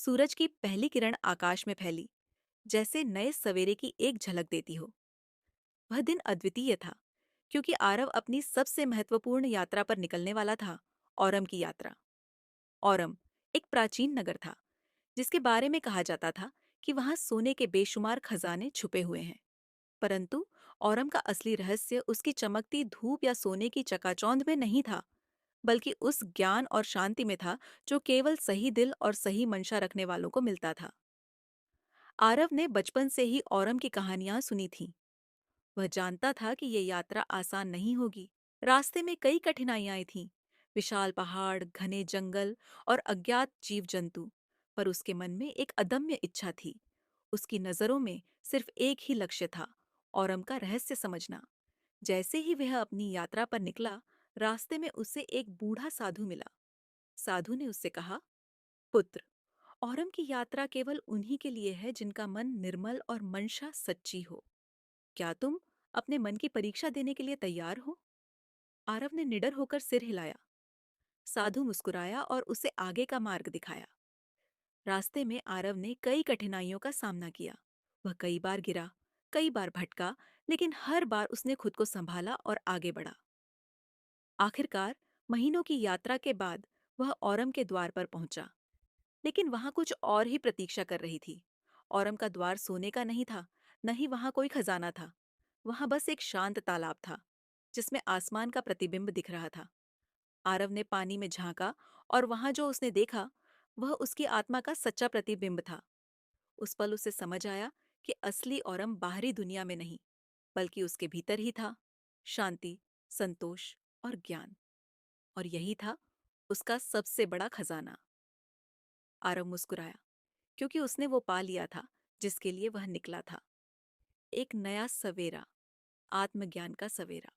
सूरज की पहली किरण आकाश में फैली, जैसे नए सवेरे की एक झलक देती हो। वह दिन अद्वितीय था, क्योंकि आरव अपनी सबसे महत्वपूर्ण यात्रा पर निकलने वाला था, औरम की यात्रा। औरम एक प्राचीन नगर था, जिसके बारे में कहा जाता था कि वहां सोने के बेशुमार खजाने छुपे हुए हैं। परंतु औरम का असली रहस्य उसकी चमकती धूप या सोने की चकाचौंध में नहीं था, बल्कि उस ज्ञान और शांति में था जो केवल सही दिल और सही मंशा रखने वालों को मिलता था। आरव ने बचपन से ही औरम की कहानियां सुनी थीं। वह जानता था कि ये यात्रा आसान नहीं होगी। रास्ते में कई कठिनाइयां थीं, विशाल पहाड़, घने जंगल और अज्ञात जीव जंतु। पर उसके मन में एक अदम्य इच्छा थी। उसकी नजरों में सिर्फ एक ही लक्ष्य था, औरम का रहस्य समझना। जैसे ही वह अपनी यात्रा पर निकला, रास्ते में उसे एक बूढ़ा साधु मिला। साधु ने उससे कहा, पुत्र, औरम की यात्रा केवल उन्हीं के लिए है जिनका मन निर्मल और मंशा सच्ची हो। क्या तुम अपने मन की परीक्षा देने के लिए तैयार हो? आरव ने निडर होकर सिर हिलाया। साधु मुस्कुराया और उसे आगे का मार्ग दिखाया। रास्ते में आरव ने कई कठिनाइयों का सामना किया। वह कई बार गिरा, कई बार भटका, लेकिन हर बार उसने खुद को संभाला और आगे बढ़ा। आखिरकार महीनों की यात्रा के बाद वह औरम के द्वार पर पहुंचा। लेकिन वहां कुछ और ही प्रतीक्षा कर रही थी। औरम का द्वार सोने का नहीं था, न ही वहां कोई खजाना था। वहां बस एक शांत तालाब था, जिसमें आसमान का प्रतिबिंब दिख रहा था। आरव ने पानी में झांका, और वहां जो उसने देखा, वह उसकी आत्मा का सच्चा प्रतिबिंब था। उस पल उसे समझ आया कि असली औरम बाहरी दुनिया में नहीं, बल्कि उसके भीतर ही था। शांति, संतोष और ज्ञान। और यही था उसका सबसे बड़ा खजाना। आरव मुस्कुराया, क्योंकि उसने वो पा लिया था जिसके लिए वह निकला था। एक नया सवेरा, आत्मज्ञान का सवेरा।